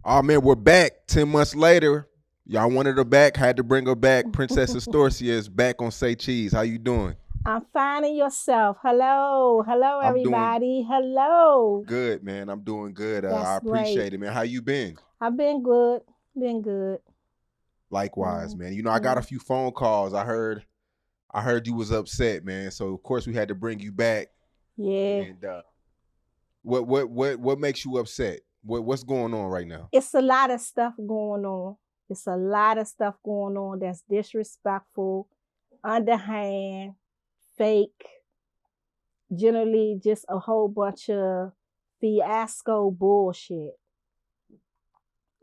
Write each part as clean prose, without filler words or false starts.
Oh man, we're back 10 months later. Y'all wanted her back, had to bring her back. Princess Astorcia is back on Say Cheese. How you doing? I'm finding yourself. Hello. Hello, I'm doing everybody. Hello. good, man. I'm doing good. I That's great. appreciate it, man. How you been? I've been good. Been good. Likewise, man. I got a Mhm. few phone calls. I heard you was upset, man. So of course we had to bring you back. Yeah. And what makes you upset? What's going on right now? It's a lot of stuff going on. It's a lot of stuff going on that's disrespectful, underhand, fake, generally just a whole bunch of fiasco bullshit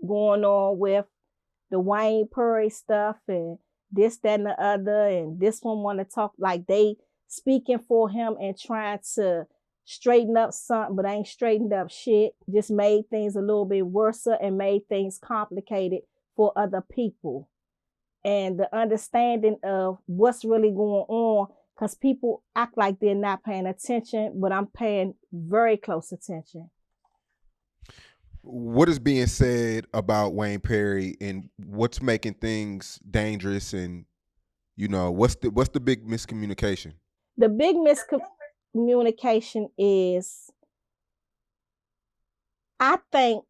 going on with the Wayne Puri stuff and this, that, and the other. And this one want to talk like they speaking for him and trying to straighten up something, but ain't straightened up shit. Just made things a little bit worse and made things complicated for other people. And the understanding of what's really going on, because people act like they're not paying attention, but I'm paying very close attention. What is being said about Wayne Perry and what's making things dangerous, and what's the big miscommunication? The big miscommunication is I think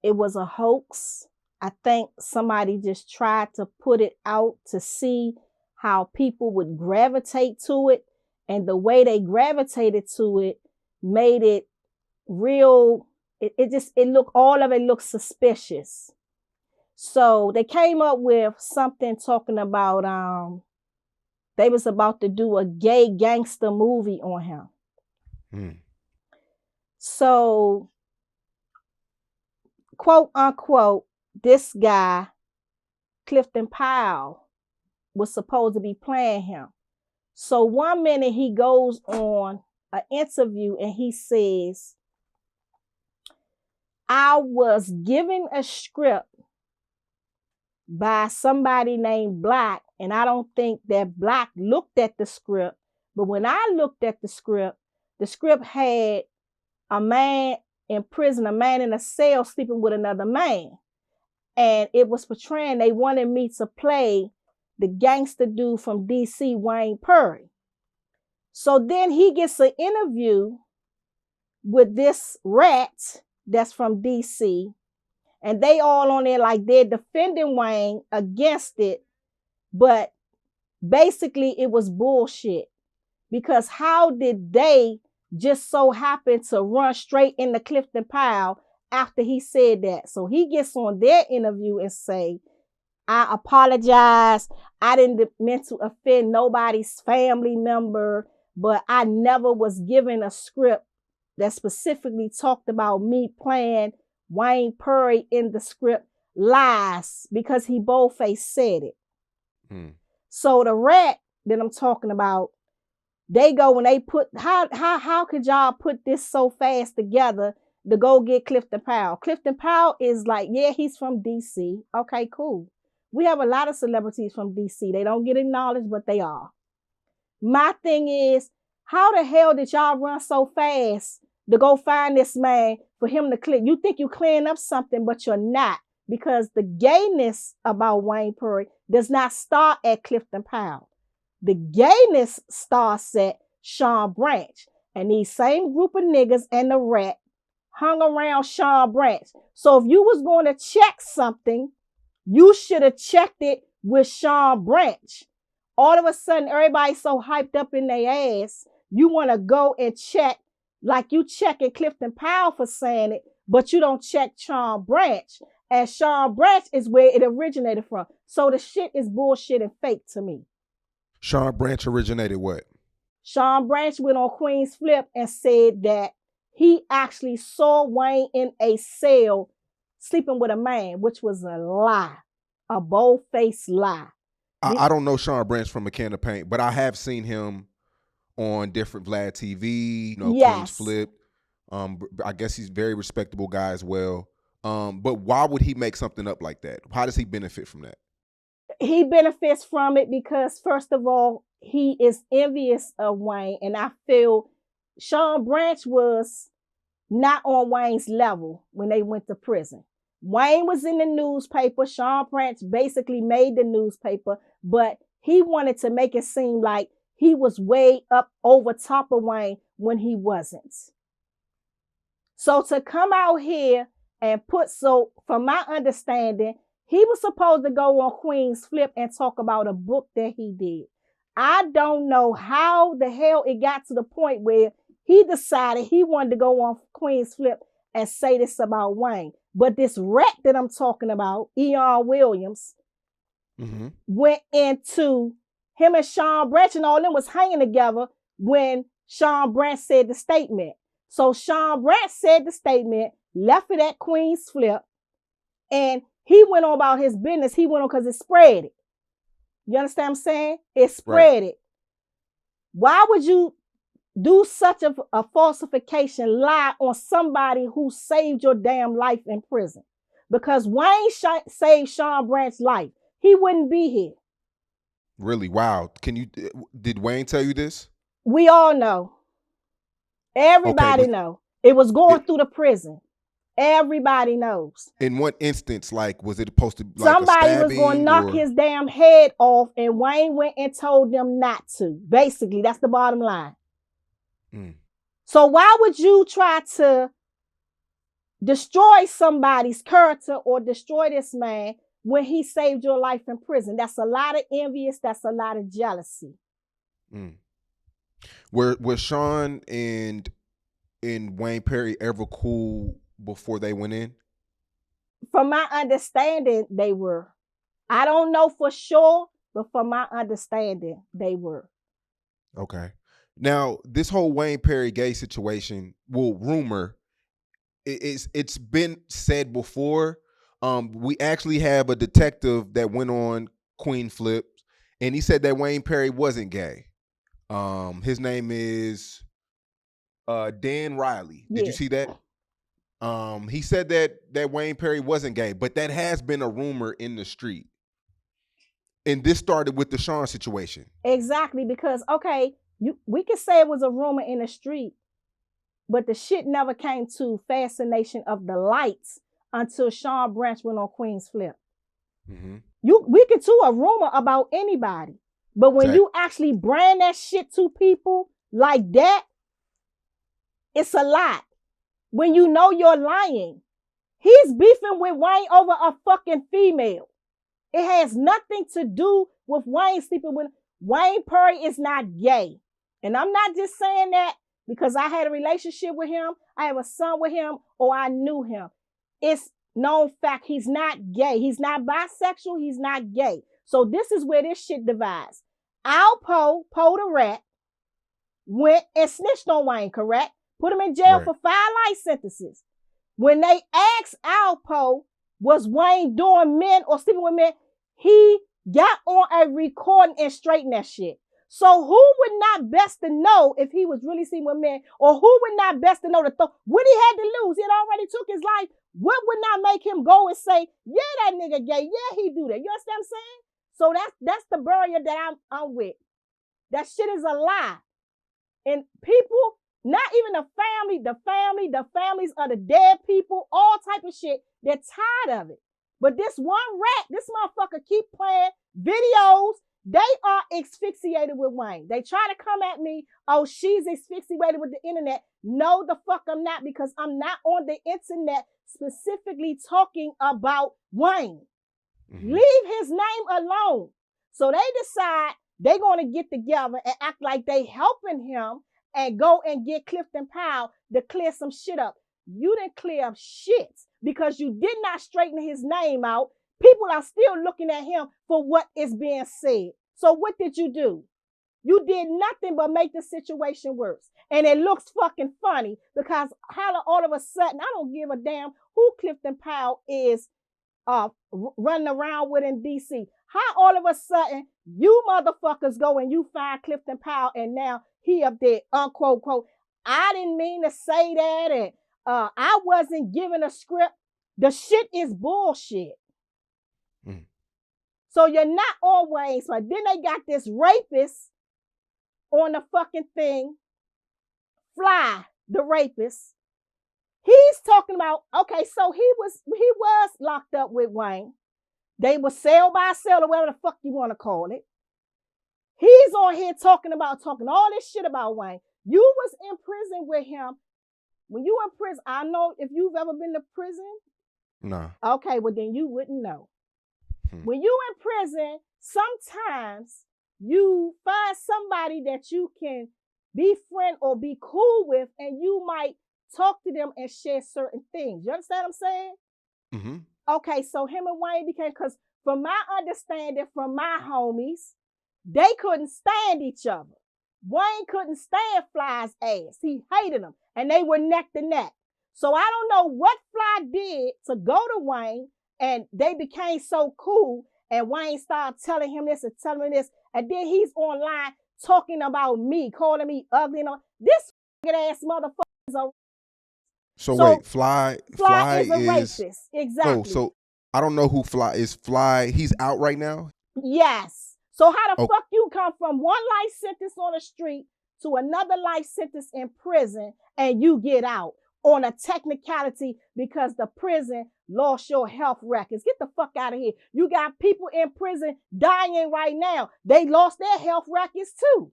it was a hoax. I think somebody just tried to put it out to see how people would gravitate to it. And the way they gravitated to it made it real. All of it looked suspicious. So they came up with something talking about they was about to do a gay gangster movie on him. Hmm. So quote unquote, this guy, Clifton Powell, was supposed to be playing him. So one minute he goes on an interview and he says, I was given a script by somebody named Black, and I don't think that Black looked at the script. But when I looked at the script had a man in prison, a man in a cell sleeping with another man. And it was portraying, they wanted me to play the gangster dude from DC, Wayne Puri. So then he gets an interview with this rat that's from DC, and they all on there like they're defending Wayne against it, but basically it was bullshit. Because how did they just so happen to run straight into Clifton Powell after he said that? So he gets on their interview and say, I apologize. I didn't mean to offend nobody's family member, but I never was given a script that specifically talked about me playing Wayne Puri in the script. Lies, because he boldface said it. Hmm. So the rat that I'm talking about, they go when they put how could y'all put this so fast together to go get Clifton Powell? Clifton Powell is like, yeah, he's from DC. Okay, cool. We have a lot of celebrities from DC. They don't get acknowledged, but they are. My thing is, how the hell did y'all run so fast to go find this man for him to clear? You think you clearing up something, but you're not, because the gayness about Wayne Puri does not start at Clifton Powell. The gayness starts at Sean Branch. And these same group of niggas and the rat hung around Sean Branch. So if you was going to check something, you should have checked it with Sean Branch. All of a sudden, everybody's so hyped up in their ass, you want to go and check, like you checking Clifton Powell for saying it, but you don't check Sean Branch. And Sean Branch is where it originated from. So the shit is bullshit and fake to me. Sean Branch originated what? Sean Branch went on Queen's Flip and said that he actually saw Wayne in a cell sleeping with a man, which was a lie, a bold-faced lie. I don't know Sean Branch from a can of paint, but I have seen him on different Vlad TV, Queen's Yes, Flip. I guess he's a very respectable guy as well. But why would he make something up like that? How does he benefit from that? he benefits from it because, first of all, he is envious of Wayne. And I feel Sean Branch was not on Wayne's level when they went to prison. Wayne was in the newspaper. Sean Branch basically made the newspaper, but he wanted to make it seem like he was way up over top of Wayne when he wasn't. So to come out here and so from my understanding, he was supposed to go on Queen's Flip and talk about a book that he did. I don't know how the hell it got to the point where he decided he wanted to go on Queen's Flip and say this about Wayne. But this rat that I'm talking about, Eon Williams, went into him and Sean Branch and all them was hanging together when Sean Branch said the statement. So Sean Branch said the statement, left it at Queen's Flip, and he went on about his business. He went on because it spread it. You understand what I'm saying? It spread it. Why would you do such a falsification, lie on somebody who saved your damn life in prison? Because Wayne saved Sean Branch's life. He wouldn't be here. Really? Wow. Did Wayne tell you this? We all know. Everybody know. It was going through the prison. Everybody knows. In what instance, like, was it supposed to like somebody was going to knock his damn head off, and Wayne went and told them not to. Basically, that's the bottom line. So why would you try to destroy somebody's character or destroy this man when he saved your life in prison? That's a lot of envious. That's a lot of jealousy. Were Sean and Wayne Perry ever cool before they went in? From my understanding, they were. I don't know for sure, but from my understanding, they were. Okay. Now, this whole Wayne Perry gay situation, rumor, it's been said before. We actually have a detective that went on Queen Flip, and he said that Wayne Perry wasn't gay. His name is Dan Riley. Did you see that? He said that Wayne Perry wasn't gay, but that has been a rumor in the street. And this started with the Sean situation. Exactly, because we could say it was a rumor in the street, but the shit never came to fascination of the lights until Sean Branch went on Queen's Flip. We could do a rumor about anybody, but when you actually brand that shit to people like that, it's a lot. When you know you're lying, he's beefing with Wayne over a fucking female. It has nothing to do with Wayne sleeping with. Wayne Perry is not gay. And I'm not just saying that because I had a relationship with him, I have a son with him, or I knew him. It's known fact he's not gay. He's not bisexual. He's not gay. So this is where this shit divides. Al Poe the rat, went and snitched on Wayne, correct? Put him in jail for 5 life sentences. When they asked Al Poe, was Wayne doing men or sleeping with men, he got on a recording and straightened that shit. So who would not best to know if he was really sleeping with men, or who would not best to know what he had to lose? He had already took his life. What would not make him go and say, yeah, that nigga gay, yeah, he do that? You understand what I'm saying? So that's the barrier that I'm with. That shit is a lie. And people, not even the families of the dead people, all type of shit, they're tired of it. But this one rat, this motherfucker keep playing videos. They are asphyxiated with Wayne. They try to come at me, oh, she's asphyxiated with the internet. No, the fuck I'm not, because I'm not on the internet specifically talking about Wayne. Leave his name alone. So they decide they're going to get together and act like they helping him and go and get Clifton Powell to clear some shit up. You didn't clear up shit because you did not straighten his name out. People are still looking at him for what is being said. So what did you do? You did nothing but make the situation worse. And it looks fucking funny because how all of a sudden, I don't give a damn who Clifton Powell is running around with in D.C. How all of a sudden you motherfuckers go and you find Clifton Powell and now he up there, unquote, quote, I didn't mean to say that, and I wasn't given a script. The shit is bullshit. So you're not always, but then they got this rapist on the fucking thing, Fly, the rapist, He's talking about, okay, so he was locked up with Wayne. They were cell by cell or whatever the fuck you want to call it. He's on here talking all this shit about Wayne. You was in prison with him. When you in prison, I know if you've ever been to prison. Nah. Okay, well then you wouldn't know. When you in prison, sometimes you find somebody that you can befriend or be cool with, and you might talk to them and share certain things. You understand what I'm saying? Mm-hmm. Okay, so him and Wayne became, because from my understanding, from my homies, they couldn't stand each other. Wayne couldn't stand Fly's ass. He hated him, and they were neck to neck. So I don't know what Fly did to go to Wayne, and they became so cool, and Wayne started telling him this and telling him this, and then he's online talking about me, calling me ugly, and all. This ass motherfucker is a. So wait, Fly is a racist. Exactly. No, so I don't know who Fly is. Fly, he's out right now? Yes. So how the fuck you come from one life sentence on the street to another life sentence in prison and you get out on a technicality because the prison lost your health records? Get the fuck out of here. You got people in prison dying right now. They lost their health records too.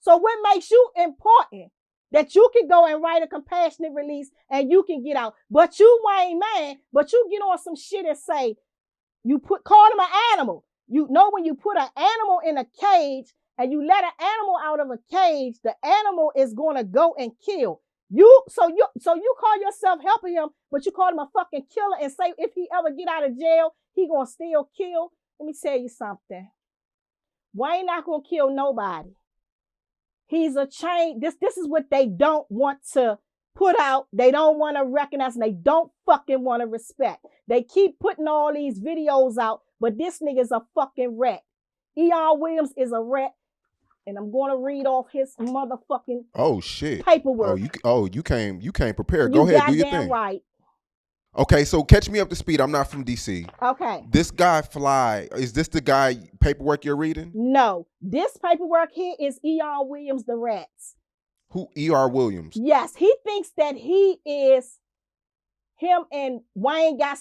So what makes you important? That you can go and write a compassionate release and you can get out. But you ain't man, but you get on some shit and say, call them an animal. You know, when you put an animal in a cage and you let an animal out of a cage, the animal is going to go and kill you. So you call yourself helping him, but you call him a fucking killer and say if he ever get out of jail, he going to still kill. Let me tell you something. Wayne not going to kill nobody. He's a chain. This is what they don't want to put out. They don't want to recognize, and they don't fucking want to respect. They keep putting all these videos out, but this nigga's a fucking rat. E.R. Williams is a rat, and I'm going to read off his motherfucking paperwork. You came prepared. Go ahead, do your thing. Right. Okay, so catch me up to speed. I'm not from DC. Okay. This guy Fly, is this the guy paperwork you're reading? No, this paperwork here is E.R. Williams, the rats. Who? E.R. Williams? Yes, he thinks that he is. Him and Wayne got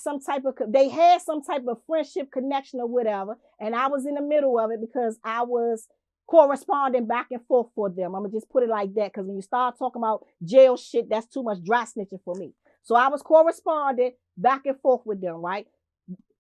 they had some type of friendship connection or whatever. And I was in the middle of it because I was corresponding back and forth for them. I'm going to just put it like that. Because when you start talking about jail shit, that's too much dry snitching for me. So I was corresponding back and forth with them, right?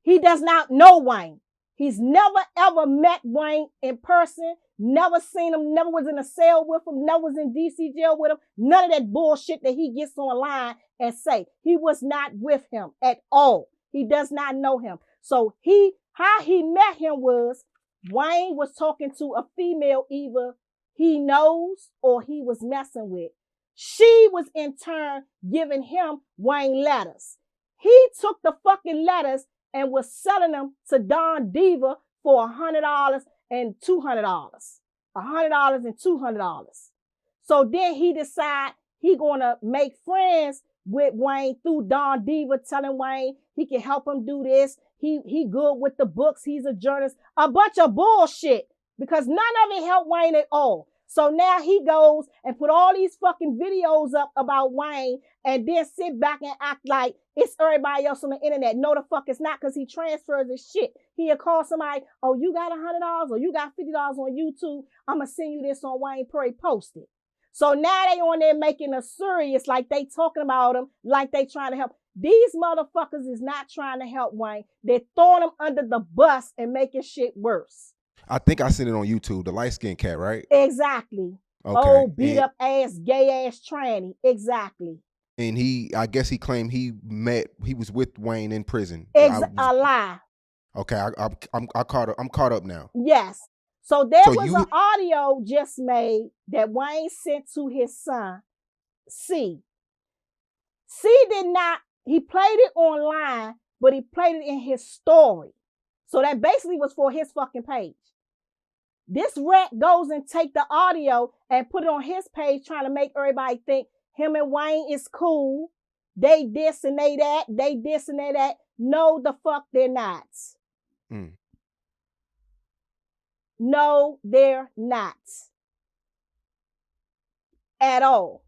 He does not know Wayne. He's never ever met Wayne in person, never seen him, never was in a cell with him, never was in DC jail with him. None of that bullshit that he gets online and say. He was not with him at all. He does not know him. So how he met him was Wayne was talking to a female either he knows or he was messing with. She was in turn giving him Wayne letters. He took the fucking letters and was selling them to Don Diva for $100 and $200. $100 and $200. So then he decide he gonna make friends with Wayne through Don Diva, telling Wayne he can help him do this. He good with the books. He's a journalist. A bunch of bullshit because none of it helped Wayne at all. So now he goes and put all these fucking videos up about Wayne and then sit back and act like it's everybody else on the internet. No, the fuck it's not, because he transfers his shit. He'll call somebody, oh, you got $100 or you got $50 on YouTube. I'm going to send you this on Wayne Perry, post it. So now they on there making us serious like they talking about him, like they trying to help. These motherfuckers is not trying to help Wayne. They're throwing him under the bus and making shit worse. I think I seen it on YouTube, the light-skinned cat, right? Exactly. Okay. Oh, beat up ass, gay ass tranny. Exactly. And I guess he claimed he was with Wayne in prison. A lie. Okay, I'm caught up now. Yes. So there was an audio just made that Wayne sent to his son, C. C did not, he played it online, but he played it in his story. So that basically was for his fucking page. This rat goes and take the audio and put it on his page, trying to make everybody think him and Wayne is cool. They this and they that. They this and they that. No, the fuck they're not. No, they're not. At all.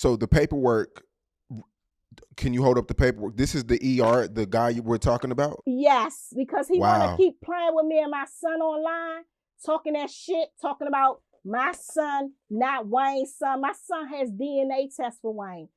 So the paperwork, can you hold up the paperwork? This is the ER, the guy you were talking about? Yes, because he want to Wow. keep playing with me and my son online, talking that shit, talking about my son, not Wayne's son. My son has DNA tests for Wayne.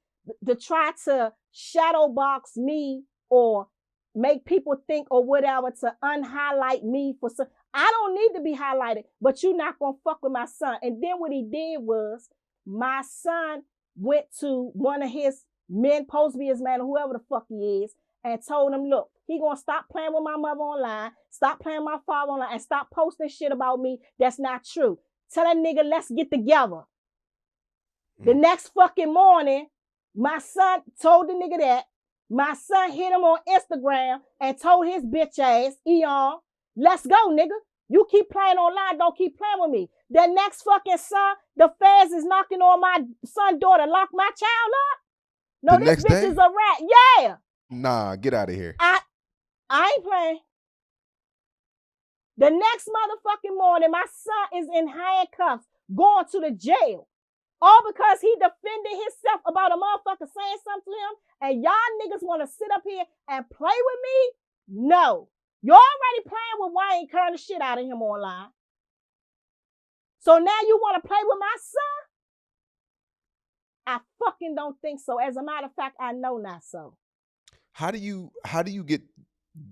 To try to shadow box me or make people think or whatever, to unhighlight me for some. I don't need to be highlighted, but you're not going to fuck with my son. And then what he did was, my son went to one of his men, supposed to be his man, or whoever the fuck he is, and told him, look, he gonna stop playing with my mother online, stop playing with my father online, and stop posting shit about me that's not true. Tell that nigga, let's get together. The next fucking morning, my son told the nigga that. My son hit him on Instagram and told his bitch ass, Eon, let's go, nigga. You keep playing online, don't keep playing with me. The next fucking son, the feds is knocking on my son's door to lock my child up. No, The this next bitch day? is a rat. Yeah. Nah, get out of here. I ain't playing. The next motherfucking morning, my son is in handcuffs, going to the jail. All because he defended himself about a motherfucker saying something to him, and y'all niggas want to sit up here and play with me? No. You're already playing with Wayne, curling the shit out of him online. So now you want to play with my son? I fucking don't think so. As a matter of fact, I know not so. How do you get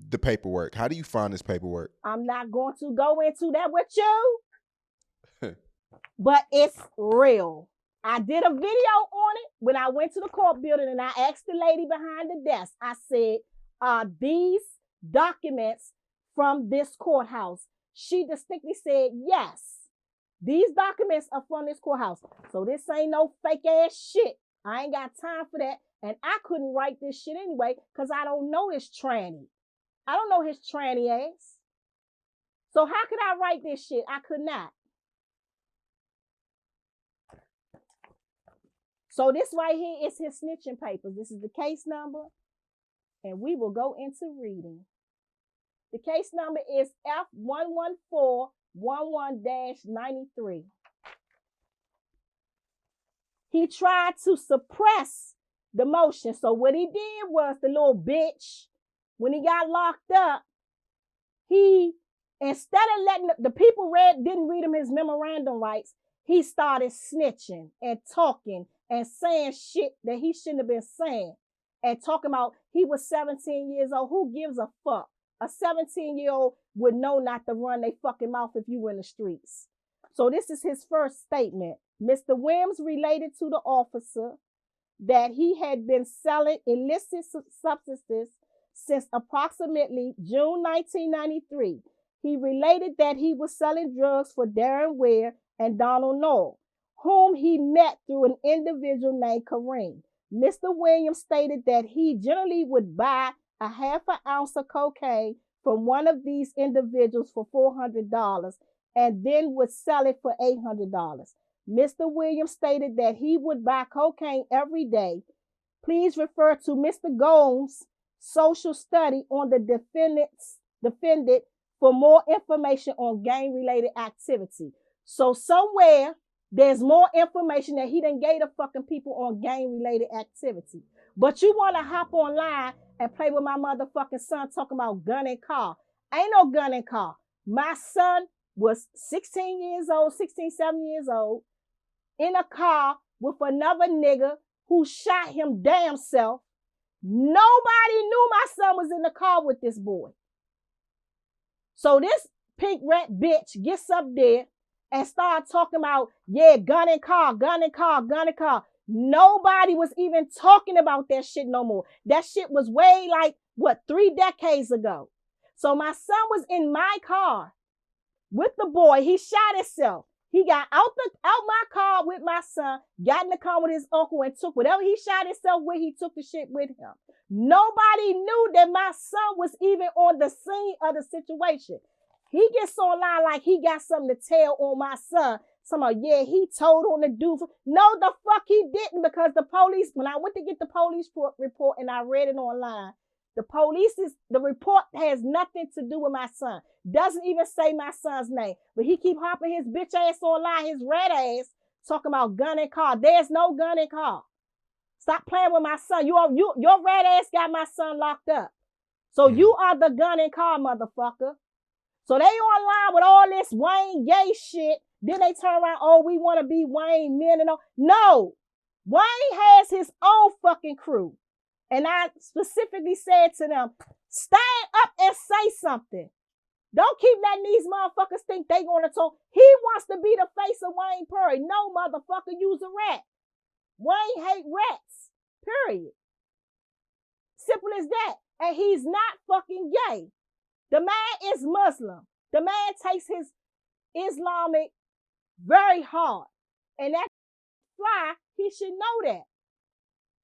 the paperwork? How do you find this paperwork? I'm not going to go into that with you, but it's real. I did a video on it when I went to the court building, and I asked the lady behind the desk, I said, are these documents from this courthouse? She distinctly said, yes, these documents are from this courthouse. So this ain't no fake ass shit. I ain't got time for that. And I couldn't write this shit anyway because I don't know this tranny. I don't know his tranny ass. So how could I write this shit? I could not. So this right here is his snitching papers. This is the case number, and we will go into reading. The case number is F11411-93. He tried to suppress the motion. So what he did was, the little bitch, when he got locked up, he, instead of letting the people didn't read him his memorandum rights, he started snitching and talking and saying shit that he shouldn't have been saying, and talking about he was 17 years old. Who gives a fuck? A 17-year-old would know not to run their fucking mouth if you were in the streets. So this is his first statement. Mr. Williams related to the officer that he had been selling illicit substances since approximately June 1993. He related that he was selling drugs for Darren Ware and Donald Knoll, whom he met through an individual named Kareem. Mr. Williams stated that he generally would buy a half an ounce of cocaine from one of these individuals for $400 and then would sell it for $800. Mr. Williams stated that he would buy cocaine every day. Please refer to Mr. Gomes' social study on the defendant for more information on gang-related activity. So somewhere there's more information that he done gave the fucking people on gang-related activity. But you want to hop online and play with my motherfucking son talking about gun and car. Ain't no gun and car. My son was 16 years old, 16, 17 years old, in a car with another nigga who shot him damn self. Nobody knew my son was in the car with this boy. So this pink rat bitch gets up there and start talking about, yeah, gun and car, gun and car, gun and car. Nobody was even talking about that shit no more. That shit was way like, 3 decades ago. So my son was in my car with the boy. He shot himself. He got out my car with my son, got in the car with his uncle, and took whatever he shot himself with, he took the shit with him. Nobody knew that my son was even on the scene of the situation. He gets online like he got something to tell on my son. Somebody, yeah, he told on the dude. No, the fuck he didn't, because the police, when I went to get the police report and I read it online, the report has nothing to do with my son. Doesn't even say my son's name. But he keep hopping his bitch ass online, his red ass, talking about gun and car. There's no gun and car. Stop playing with my son. Your red ass got my son locked up. So you are the gun and car motherfucker. So they online with all this Wayne gay shit. Then they turn around, oh, we want to be Wayne men and all. No. Wayne has his own fucking crew. And I specifically said to them, stand up and say something. Don't keep letting these motherfuckers think they gonna talk. He wants to be the face of Wayne Perry. No, motherfucker, use a rat. Wayne hate rats. Period. Simple as that. And he's not fucking gay. The man is Muslim. The man takes his Islamic very hard. And that's why he should know that.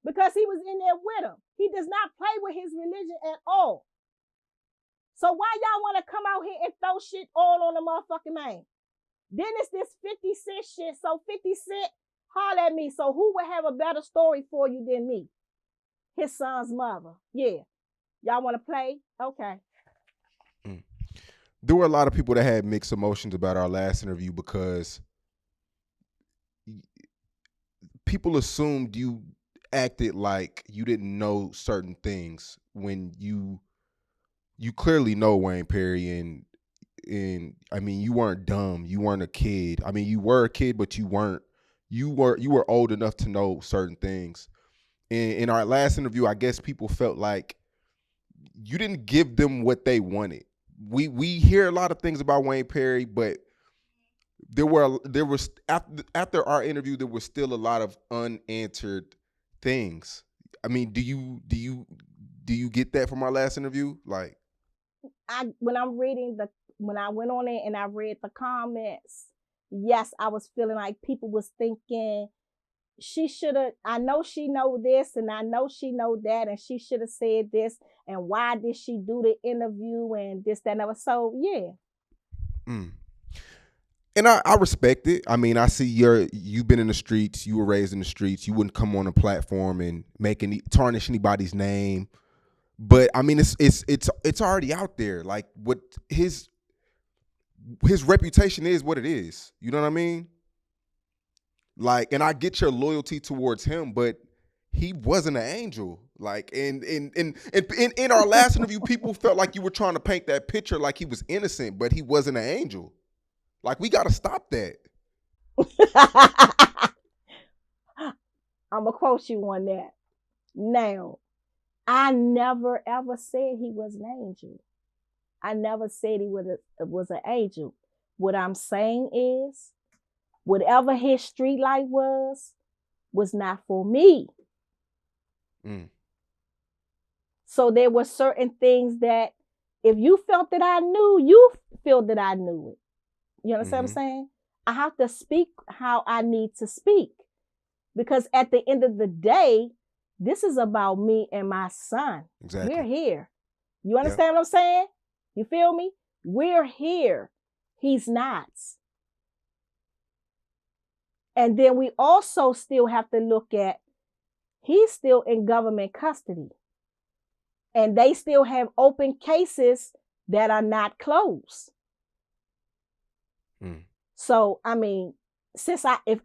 Because he was in there with him. He does not play with his religion at all. So why y'all want to come out here and throw shit all on the motherfucking man? Then it's this 50 Cent shit. So 50 Cent, holler at me. So who would have a better story for you than me? His son's mother. Yeah. Y'all want to play? Okay. There were a lot of people that had mixed emotions about our last interview because people assumed you acted like you didn't know certain things when you clearly know Wayne Perry, and I mean, you weren't dumb. You weren't a kid. I mean, you were a kid, but you were old enough to know certain things. In our last interview, I guess people felt like you didn't give them what they wanted. We hear a lot of things about Wayne Perry, but there was after our interview, there was still a lot of unanswered things. I mean, do you get that from our last interview? Like, when I went on it and I read the comments, yes, I was feeling like people was thinking she should have, I know she know this and I know she know that and she should have said this and why did she do the interview and this, that, and that. So yeah. And I respect it. I mean, I see you've been in the streets, you were raised in the streets, you wouldn't come on a platform and tarnish anybody's name. But I mean, it's already out there. Like, what his reputation is what it is. You know what I mean? Like, and I get your loyalty towards him, but he wasn't an angel. Like, in our last interview, people felt like you were trying to paint that picture like he was innocent, but he wasn't an angel. Like, we got to stop that. I'm going to quote you on that. Now, I never, ever said he was an angel. I never said he was an angel. What I'm saying is, whatever his street life was not for me. So there were certain things that if you felt that I knew, you feel that I knew it. You understand what I'm saying? I have to speak how I need to speak. Because at the end of the day, this is about me and my son. Exactly. We're here. You understand what I'm saying? You feel me? We're here. He's not. And then we also still have to look at, he's still in government custody. And they still have open cases that are not closed. So, I mean, since if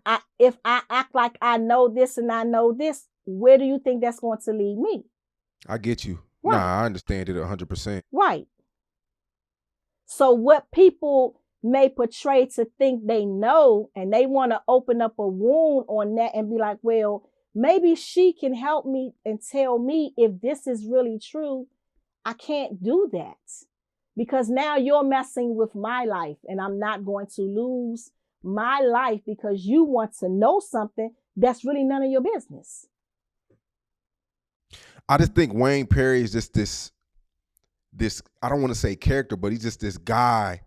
I act like I know this and I know this, where do you think that's going to lead me? I get you. Right. Nah, I understand it 100%. Right. So what people may portray to think they know, and they want to open up a wound on that and be like, well, maybe she can help me and tell me if this is really true. I can't do that. Because now you're messing with my life and I'm not going to lose my life because you want to know something that's really none of your business. I just think Wayne Perry is just this, I don't want to say character, but he's just this guy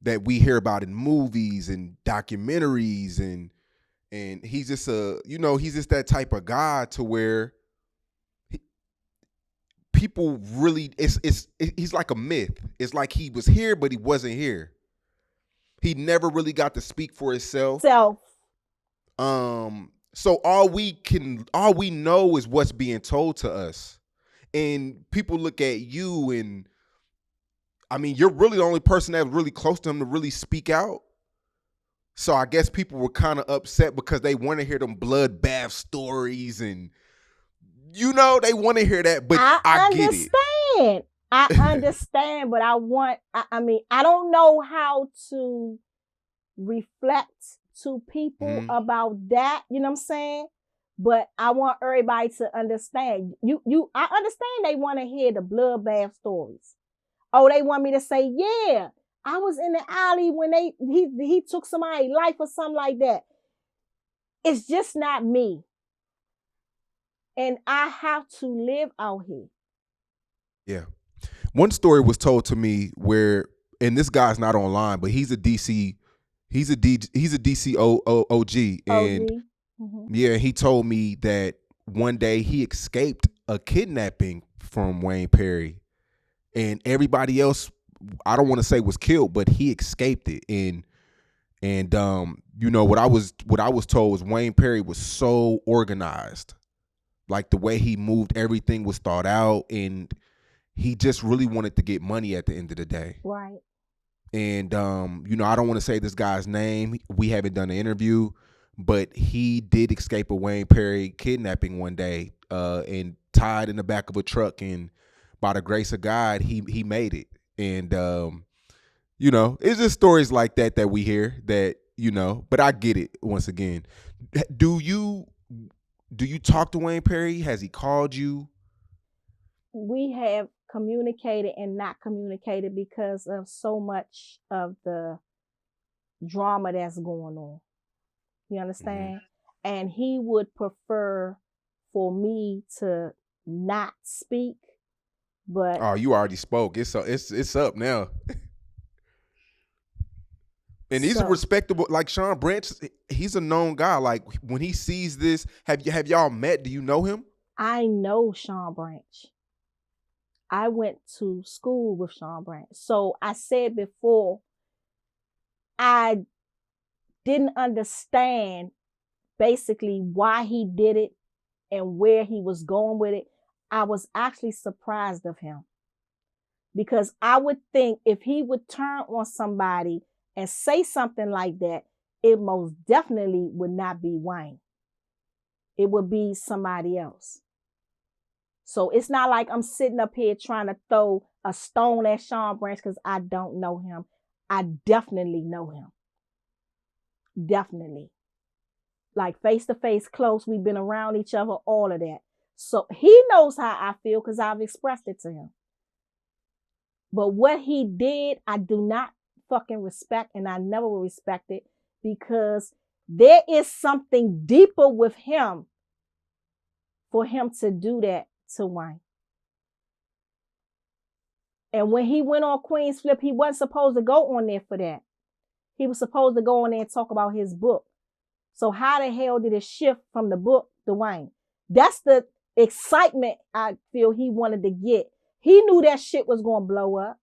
that we hear about in movies and documentaries, and he's just he's just that type of guy to where people really, he's like a myth. It's like he was here, but he wasn't here. He never really got to speak for himself. So all we know is what's being told to us. And people look at you, and I mean, you're really the only person that was really close to him to really speak out. So I guess people were kind of upset because they want to hear them bloodbath stories and You know, they want to hear that, but I get it. understand. I understand, but I mean, I don't know how to reflect to people Mhm. about that. You know what I'm saying? But I want everybody to understand. I understand they want to hear the bloodbath stories. Oh, they want me to say, yeah, I was in the alley when he took somebody's life or something like that. It's just not me. And I have to live out here. Yeah. One story was told to me where, and this guy's not online, but he's a DC, he's a DC OG, and OG. Mm-hmm. yeah, he told me that one day he escaped a kidnapping from Wayne Perry, and everybody else, I don't want to say was killed, but he escaped it. And you know what I was told was Wayne Perry was so organized, like the way he moved, everything was thought out, and he just really wanted to get money at the end of the day. Right. And you know, I don't want to say this guy's name. We haven't done an interview, but he did escape a Wayne Perry kidnapping one day, and tied in the back of a truck, and by the grace of God, he made it. And you know, it's just stories like that that we hear that, you know, but I get it once again. Do you talk to Wayne Perry? Has he called you? We have communicated and not communicated because of so much of the drama that's going on. You understand? And he would prefer for me to not speak, but Oh, you already spoke. It's up now. And he's a so respectable, like Sean Branch. He's a known guy. Like when he sees this, have y'all met? Do you know him? I know Sean Branch. I went to school with Sean Branch. So I said before, I didn't understand basically why he did it and where he was going with it. I was actually surprised of him because I would think if he would turn on somebody and say something like that, it most definitely would not be Wayne. It would be somebody else. So it's not like I'm sitting up here trying to throw a stone at Sean Branch because I don't know him. I definitely know him. Definitely. Like face to face, close. We've been around each other, all of that. So he knows how I feel because I've expressed it to him. But what he did, I do not fucking respect, and I never will respect it because there is something deeper with him for him to do that to Wayne. And when he went on Queen's Flip, he wasn't supposed to go on there for that. He was supposed to go on there and talk about his book. So how the hell did it shift from the book to Wayne? That's the excitement I feel he wanted to get. He knew that shit was going to blow up.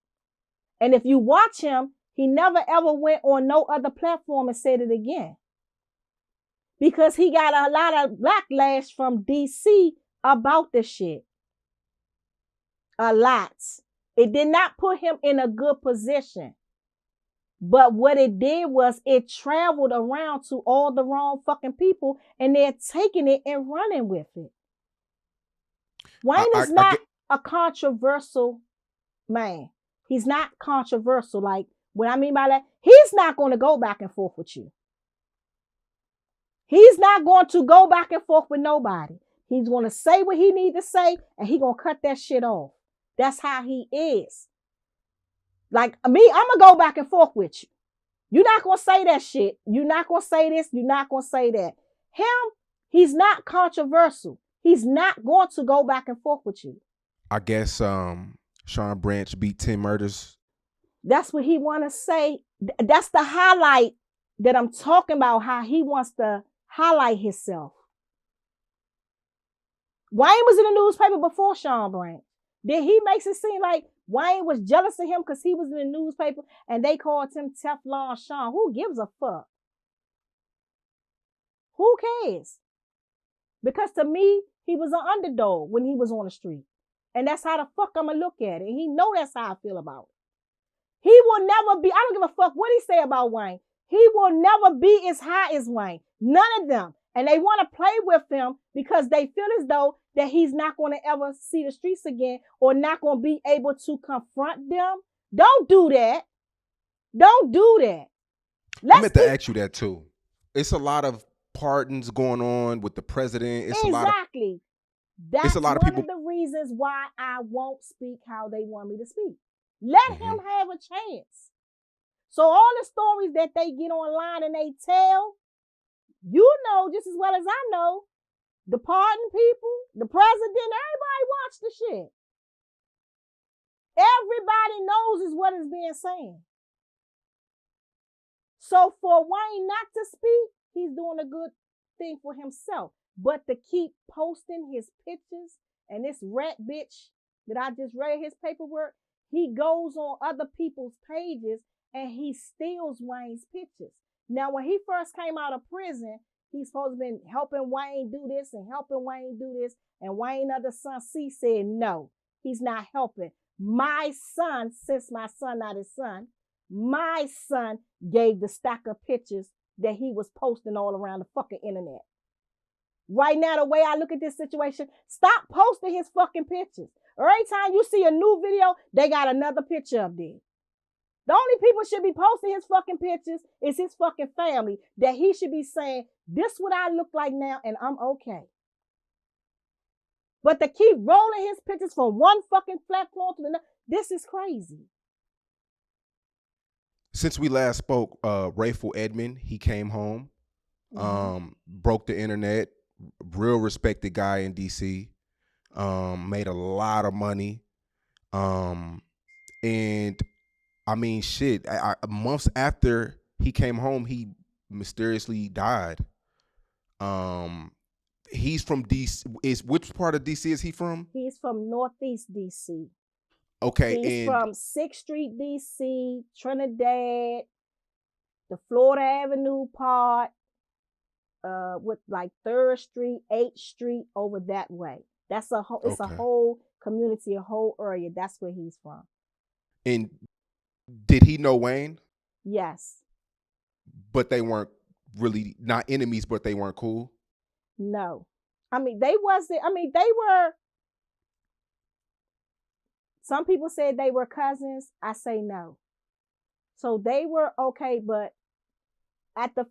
And if you watch him, he never ever went on no other platform and said it again. Because he got a lot of backlash from DC about this shit. A lot. It did not put him in a good position. But what it did was it traveled around to all the wrong fucking people and they're taking it and running with it. Wayne is not a controversial man. He's not controversial. Like, what I mean by that, he's not going to go back and forth with you. He's not going to go back and forth with nobody. He's going to say what he needs to say and he's going to cut that shit off. That's how he is. Like me, I'm going to go back and forth with you. You're not going to say that shit. You're not going to say this. You're not going to say that. Him, he's not controversial. He's not going to go back and forth with you. I guess Sean Branch beat 10 murders. That's what he want to say. That's the highlight that I'm talking about, how he wants to highlight himself. Wayne was in the newspaper before Sean Branch. Then he makes it seem like Wayne was jealous of him because he was in the newspaper and they called him Teflon Sean. Who gives a fuck? Who cares? Because to me, he was an underdog when he was on the street. And that's how the fuck I'm going to look at it. And he know that's how I feel about it. He will never be, I don't give a fuck what he say about Wayne. He will never be as high as Wayne. None of them. And they want to play with him because they feel as though that he's not going to ever see the streets again or not going to be able to confront them. Don't do that. Don't do that. I meant to ask you that too. It's a lot of pardons going on with the president. It's exactly. That's one of the reasons why I won't speak how they want me to speak. Let him have a chance. So all the stories that they get online and they tell, you know just as well as I know, the pardon people, the president, everybody watch the shit. Everybody knows is what is being said. So for Wayne not to speak, he's doing a good thing for himself. But to keep posting his pictures and this rat bitch that I just read his paperwork, he goes on other people's pages and he steals Wayne's pictures. Now, when he first came out of prison, he's supposed to been helping Wayne do this and helping Wayne do this. And Wayne, other son, C, said, no, he's not helping. My son, since my son not his son, my son gave the stack of pictures that he was posting all around the fucking internet. Right now, the way I look at this situation, stop posting his fucking pictures. Every time you see a new video, they got another picture up there. The only people should be posting his fucking pictures is his fucking family, that he should be saying, this what I look like now and I'm okay. But to keep rolling his pictures from one fucking platform to the next, this is crazy. Since we last spoke, Rayful Edmond, he came home, broke the internet, real respected guy in DC, made a lot of money. And I mean, shit, months after he came home, he mysteriously died. He's from DC. Which part of DC is he from? He's from Northeast DC. Okay. He's from 6th Street, DC, Trinidad, the Florida Avenue part, with like 3rd Street, 8th Street, over that way. That's a whole, it's a whole community, a whole area. That's where he's from. And did he know Wayne? Yes. But they weren't really, not enemies, but they weren't cool? No. I mean, they were, some people said they were cousins. I say no. So they were okay, but after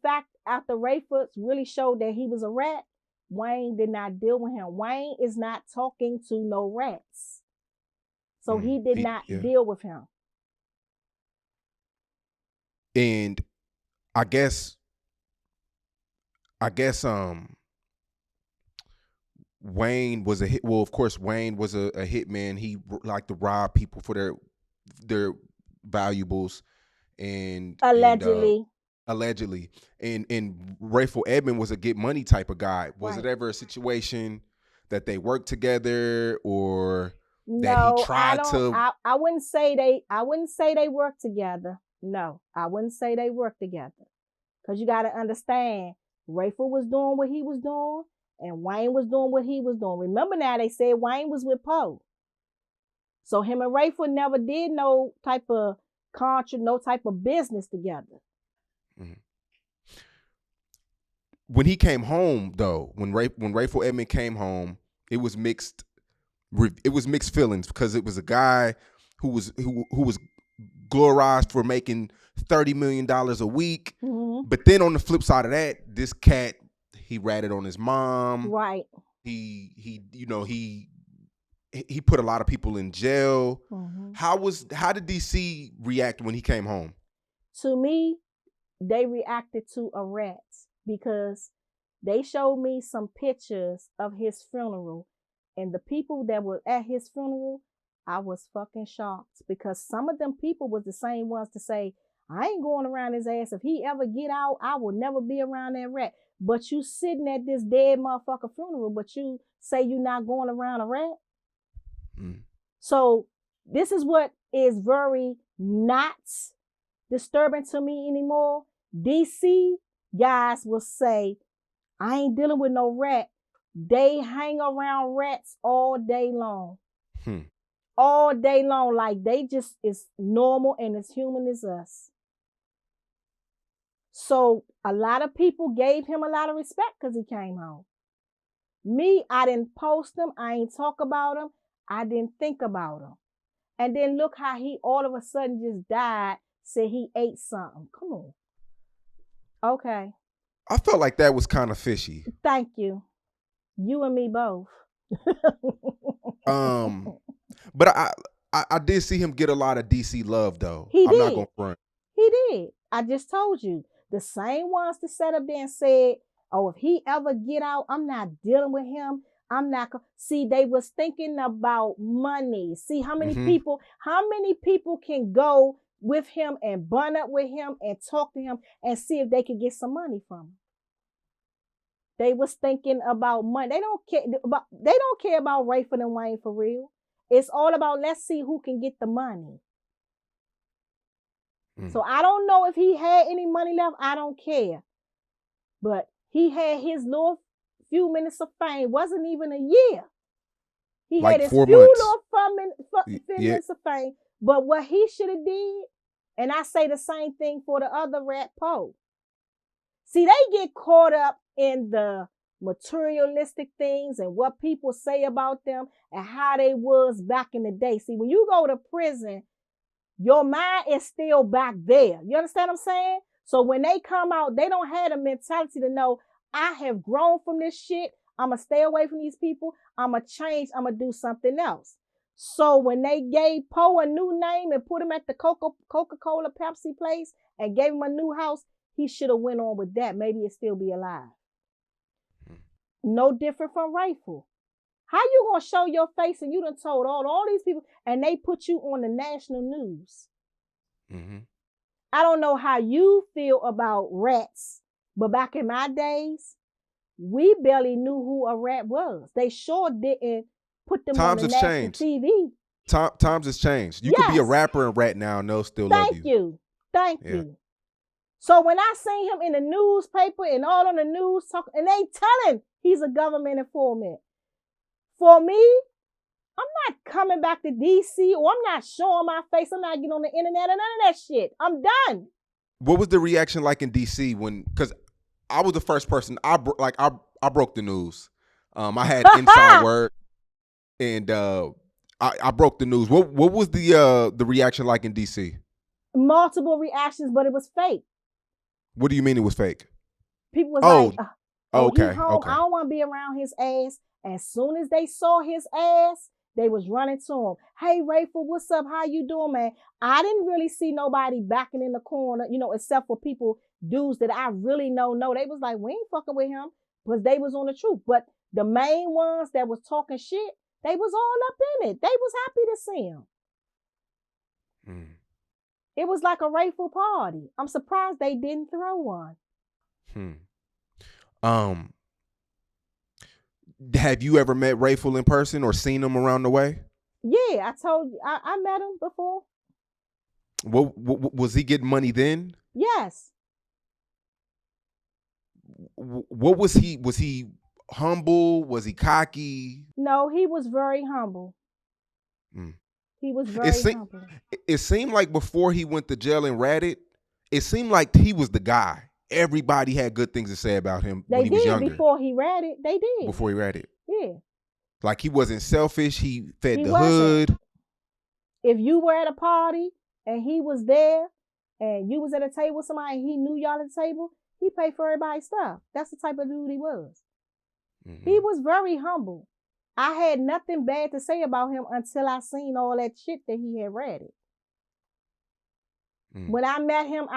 Rayford really showed that he was a rat, Wayne did not deal with him. Wayne is not talking to no rats. So he did not deal with him. And I guess Wayne was a hit. Well, of course, Wayne was a hitman. He liked to rob people for their valuables, and allegedly. And Rayful Edmond was a get money type of guy. Was it ever a situation that they worked together, or that he tried to? I wouldn't say they worked together. No, I wouldn't say they worked together. Because you got to understand, Rayful was doing what he was doing, and Wayne was doing what he was doing. Remember now, they said Wayne was with Poe. So him and Rayful never did no type of no type of business together. Mm-hmm. When he came home, though, when Rayful Edmond came home, it was mixed feelings, because it was a guy who was glorified for making $30 million a week. Mm-hmm. But then on the flip side of that, this cat, he ratted on his mom. Right. He put a lot of people in jail. Mm-hmm. How did DC react when he came home? To me, they reacted to a rat, because they showed me some pictures of his funeral, and the people that were at his funeral, I was fucking shocked, because some of them people was the same ones to say, I ain't going around his ass. If he ever get out, I will never be around that rat. But you sitting at this dead motherfucker funeral, but you say you not going around a rat? Mm. So this is what is very not disturbing to me anymore. DC guys will say, I ain't dealing with no rat. They hang around rats all day long. All day long, like they just is normal and as human as us. So a lot of people gave him a lot of respect because he came home. Me, I didn't post him. I ain't talk about him. I didn't think about him. And then look how he all of a sudden just died, said he ate something. Come on. Okay. I felt like that was kind of fishy. Thank you. You and me both. But I did see him get a lot of DC love though. He I'm not did. gonna front. He did. I just told you. The same ones that sat up there and said, oh, if he ever get out, I'm not dealing with him. I'm not see, they was thinking about money. See how many people can go with him and bun up with him and talk to him and see if they could get some money from him. They was thinking about money. They don't care about Rayford and Wayne for real. It's all about let's see who can get the money. So I don't know if he had any money left. I don't care. But he had his little few minutes of fame. Wasn't even a year. He like had his 4 few months. little minutes of fame. But what he should have did, and I say the same thing for the other Rat Poe. See, they get caught up in the materialistic things and what people say about them and how they was back in the day. See, when you go to prison, your mind is still back there. You understand what I'm saying? So when they come out, they don't have the mentality to know, I have grown from this shit. I'm going to stay away from these people. I'm going to change. I'm going to do something else. So when they gave Poe a new name and put him at the Coca-Cola Pepsi place and gave him a new house, he should have went on with that. Maybe he'd still be alive. No different from Rayful. How you gonna show your face and you done told all these people and they put you on the national news? I don't know how you feel about rats, but back in my days, we barely knew who a rat was. They sure didn't put them on the national TV. Times has changed. You could be a rapper and rat now and they'll still love you. Thank you. So when I seen him in the newspaper and all on the news talking, and they telling he's a government informant. For me, I'm not coming back to DC or I'm not showing my face. I'm not getting on the internet or none of that shit. I'm done. What was the reaction like in DC when, because I was the first person, I broke the news. I had inside word and I broke the news. What was the reaction like in DC? Multiple reactions, but it was fake. What do you mean it was fake? People was like, okay. I don't want to be around his ass. As soon as they saw his ass, they was running to him. Hey, Rayful, what's up? How you doing, man? I didn't really see nobody backing in the corner, except for dudes that I really know. They was like, we ain't fucking with him because they was on the truth. But the main ones that was talking shit, they was all up in it. They was happy to see him. It was like a Rayful party. I'm surprised they didn't throw one. Have you ever met Rayful in person or seen him around the way? Yeah, I told you. I met him before. What was he getting money then? Yes. What was he? Was he humble? Was he cocky? No, he was very humble. He was very humble. It seemed like before he went to jail and ratted, it seemed like he was the guy. Everybody had good things to say about him when he was younger. Before he ratted, they did. Before he ratted. Yeah. Like he wasn't selfish. He fed the hood. If you were at a party and he was there and you was at a table with somebody and he knew y'all at the table, he paid for everybody's stuff. That's the type of dude he was. He was very humble. I had nothing bad to say about him until I seen all that shit that he had ratted. When I met him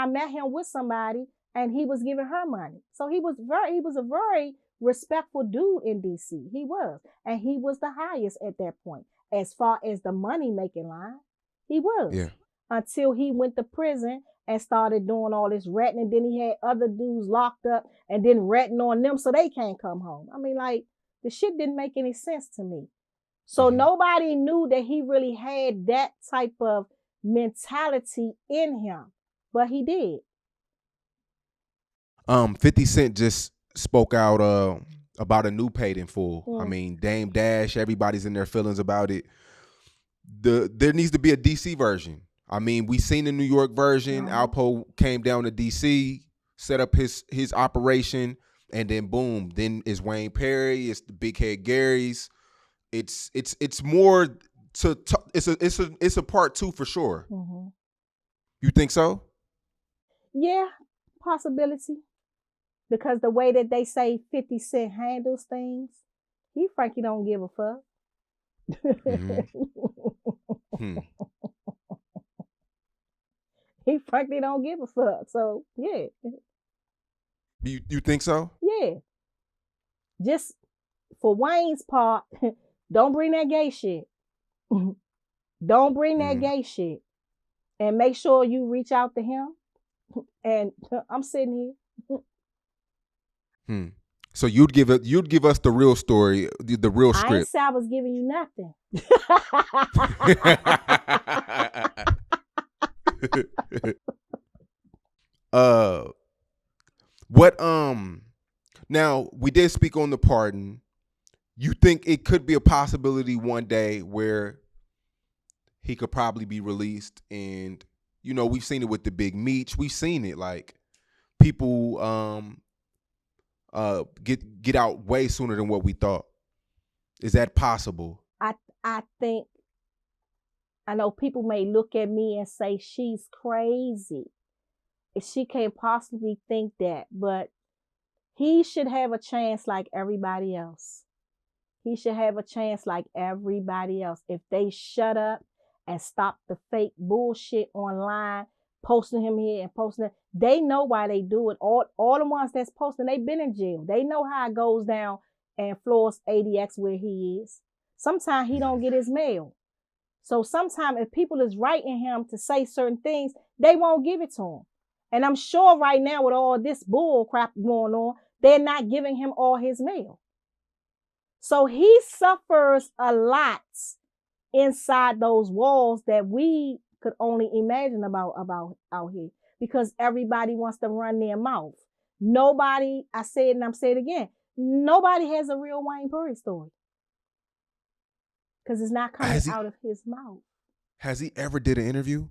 with somebody and he was giving her money. So he was a very respectful dude in DC. He was. And he was the highest at that point. As far as the money making line, he was. Yeah. Until he went to prison and started doing all this ratting. And then he had other dudes locked up and then ratting on them so they can't come home. I mean, like, the shit didn't make any sense to me. So nobody knew that he really had that type of mentality in him. But he did. 50 Cent just spoke out about a new Paid in Full. I mean, Dame Dash, everybody's in their feelings about it. There needs to be a DC version. I mean, we seen the New York version. Alpo came down to DC. set up his operation, and then boom, then it's Wayne Perry, it's the Big Head Gary's. It's more it's a part two for sure. Mm-hmm. You think so? Yeah, possibility. Because the way that they say 50 Cent handles things, he frankly don't give a fuck. Hmm. He frankly don't give a fuck. So yeah. You think so? Yeah. Just for Wayne's part, don't bring that gay shit. Don't bring that gay shit. And make sure you reach out to him. And I'm sitting here. So you'd give us the real story, the real script. I ain't say I was giving you nothing. What now we did speak on the pardon. You think it could be a possibility one day where he could probably be released? And we've seen it with the Big Meech. We've seen it, like, people get out way sooner than what we thought. Is that possible? I think, I know people may look at me and say she's crazy. She can't possibly think that, but he should have a chance like everybody else. He should have a chance like everybody else. If they shut up and stop the fake bullshit online, posting him here and posting it, they know why they do it. All the ones that's posting, they've been in jail. They know how it goes down in Flores ADX where he is. Sometimes he don't get his mail. So sometimes if people is writing him to say certain things, they won't give it to him. And I'm sure right now with all this bull crap going on, they're not giving him all his mail. So he suffers a lot inside those walls that we could only imagine about out here, because everybody wants to run their mouth. Nobody, I said and I'm saying it again, nobody has a real Wayne Perry story. Because it's not coming out of his mouth. Has he ever did an interview?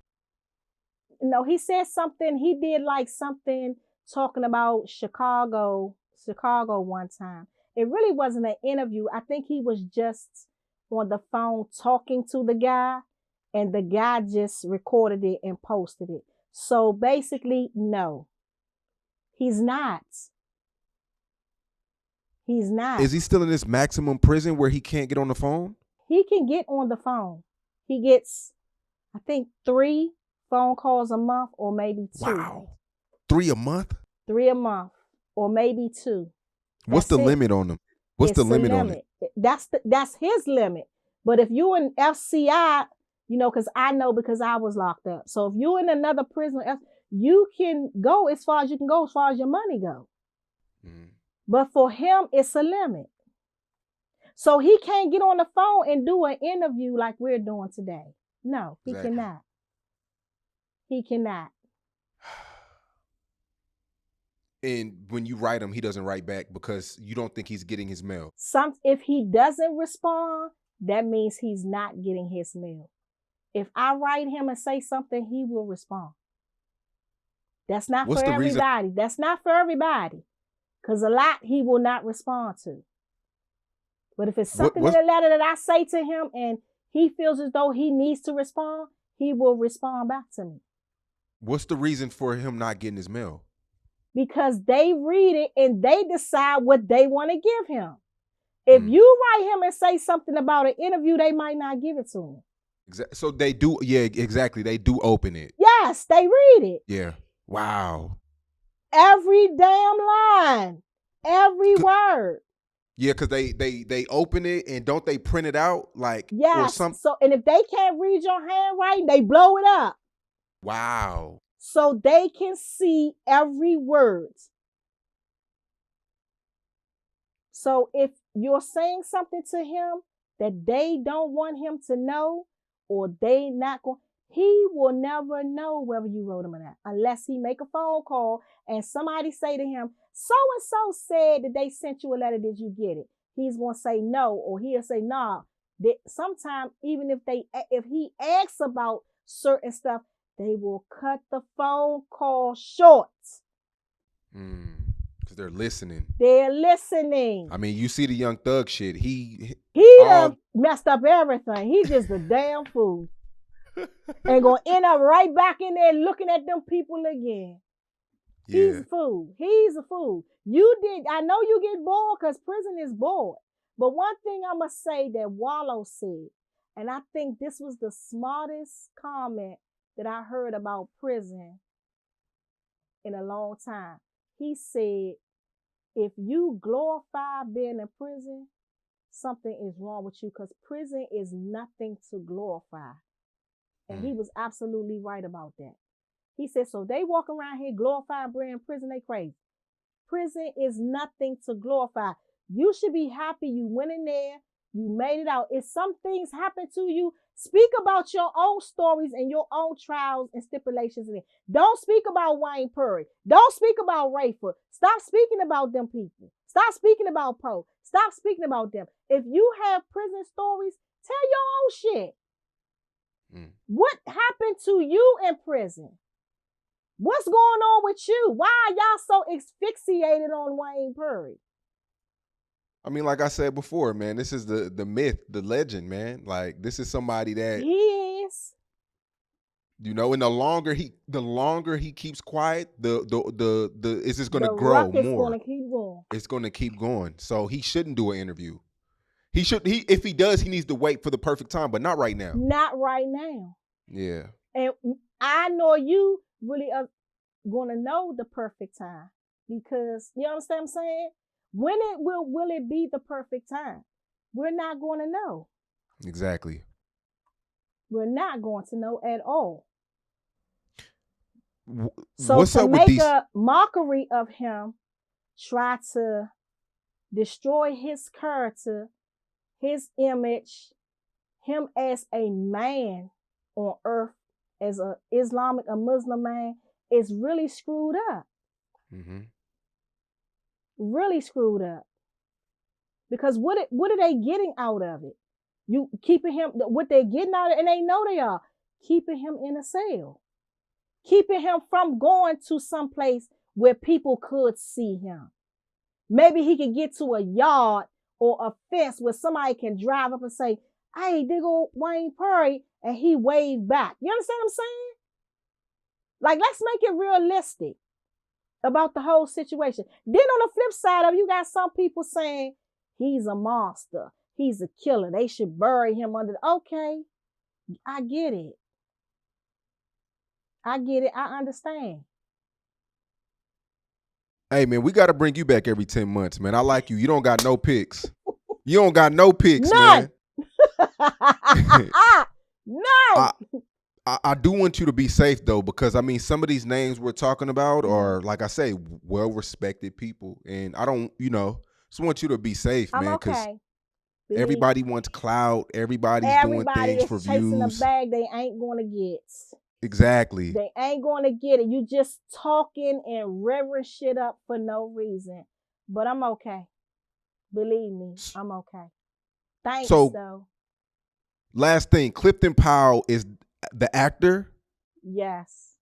No, he said something. He did like something talking about Chicago one time. It really wasn't an interview. I think he was just on the phone talking to the guy, and the guy just recorded it and posted it. So basically, no, he's not. He's not. Is he still in this maximum prison where he can't get on the phone? He can get on the phone. He gets, I think, 3 phone calls a month, or maybe 2. Wow. 3 a month? 3 a month, or maybe 2. What's the limit on them? What's the limit on it? That's his limit. But if you're in FCI, because I know, because I was locked up. So if you're in another prison, you can go as far as you can go, as far as your money go. But for him, it's a limit. So he can't get on the phone and do an interview like we're doing today. No, he cannot. He cannot. And when you write him, he doesn't write back because you don't think he's getting his mail. If he doesn't respond, that means he's not getting his mail. If I write him and say something, he will respond. That's not for everybody. That's not for everybody. Because a lot he will not respond to. But if it's something in the letter that I say to him and he feels as though he needs to respond, he will respond back to me. What's the reason for him not getting his mail? Because they read it and they decide what they want to give him. If you write him and say something about an interview, they might not give it to him. So they do, yeah, exactly. They do open it. Yes, they read it. Yeah. Wow. Every damn line, every word. Yeah, because they open it and don't they print it out? Like, yes. Or something? So, and if they can't read your handwriting, they blow it up. Wow. So they can see every word. So if you're saying something to him that they don't want him to know, or they not going, he will never know whether you wrote him or not, unless he make a phone call and somebody say to him, so-and-so said that they sent you a letter, did you get it? He's going to say no, or he'll say nah. Sometimes even if he asks about certain stuff, they will cut the phone call short. Because they're listening. They're listening. I mean, you see the Young Thug shit. He done messed up everything. He just a damn fool. And gonna end up right back in there looking at them people again. Yeah. He's a fool. He's a fool. I know you get bored because prison is bored. But one thing I must say that Wallow said, and I think this was the smartest comment that I heard about prison in a long time. He said, if you glorify being in prison, something is wrong with you because prison is nothing to glorify. And he was absolutely right about that. He said, so they walk around here glorifying being in prison, they crazy. Prison is nothing to glorify. You should be happy you went in there, you made it out. If some things happen to you, speak about your own stories and your own trials and stipulations in it. Don't speak about Wayne Perry. Don't speak about Rayford. Stop speaking about them people. Stop speaking about Poe. Stop speaking about them. If you have prison stories, tell your own shit. What happened to you in prison? What's going on with you? Why are y'all so asphyxiated on Wayne Perry? I mean, like I said before, man, this is the myth, the legend, man. Like, this is somebody that he is. You know, and the longer he keeps quiet, it's just gonna grow more. Gonna keep going. It's gonna keep going. So he shouldn't do an interview. If he does, he needs to wait for the perfect time, but not right now. Not right now. Yeah. And I know you really are gonna know the perfect time because you understand what I'm saying? When will it be the perfect time? We're not going to know. Exactly. We're not going to know at all. So what's to up make with these... a mockery of him, try to destroy his character, his image, him as a man on earth, as a Muslim man, is really screwed up. Really screwed up. Because what are they getting out of it? You keeping him, what they're getting out of it, and they know they are, keeping him in a cell. Keeping him from going to some place where people could see him. Maybe he could get to a yard or a fence where somebody can drive up and say, hey, there go Wayne Perry, and he waved back. You understand what I'm saying? Like, let's make it realistic about the whole situation. Then on the flip side of it, you got some people saying he's a monster. He's a killer. They should bury him under okay, I get it. I get it. I understand. Hey, man, we got to bring you back every 10 months, man. I like you. You don't got no picks. You don't got no picks, None. man. None. I do want you to be safe, though, because, I mean, some of these names we're talking about are, like I say, well-respected people. And I don't, just want you to be safe, man, because everybody wants clout. Everybody's doing things for views. Everybody is chasing a bag they ain't going to get. Exactly. They ain't going to get it. You just talking and revving shit up for no reason. But I'm okay. Believe me, I'm okay. Thanks, though. Last thing, Clifton Powell is the actor? Yes.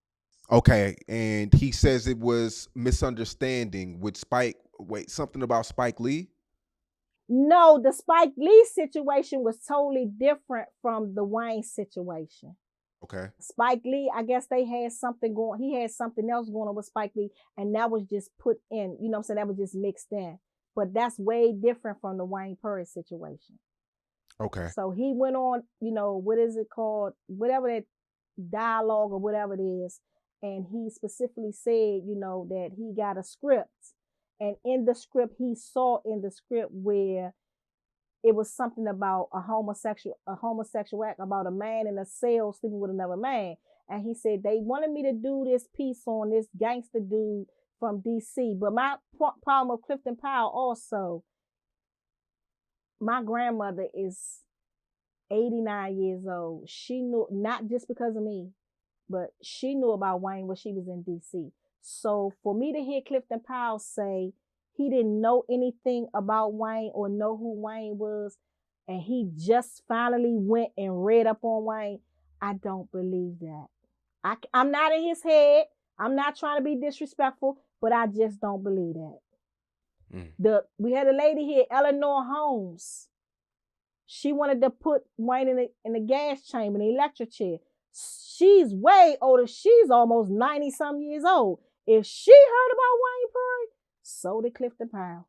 Okay, and he says it was misunderstanding with something about Spike Lee? No, the Spike Lee situation was totally different from the Wayne situation. Okay. Spike Lee, I guess they had something going. He had something else going on with Spike Lee, and that was just put in. You know what I'm saying? That was just mixed in. But that's way different from the Wayne Perry situation. Okay. So he went on, what is it called? Whatever that dialogue or whatever it is. And he specifically said, that he got a script. And in the script, he saw in the script where it was something about a homosexual act, about a man in a cell sleeping with another man. And he said, they wanted me to do this piece on this gangster dude from DC. But my problem with Clifton Powell also, my grandmother is 89 years old. She knew, not just because of me, but she knew about Wayne when she was in DC. So for me to hear Clifton Powell say he didn't know anything about Wayne or know who Wayne was, and he just finally went and read up on Wayne, I don't believe that. I'm not in his head. I'm not trying to be disrespectful, but I just don't believe that. Mm. We had a lady here, Eleanor Holmes. She wanted to put Wayne in the gas chamber, in the electric chair. She's way older. She's almost 90 some years old. If she heard about Wayne Perry, so did Clifton Powell.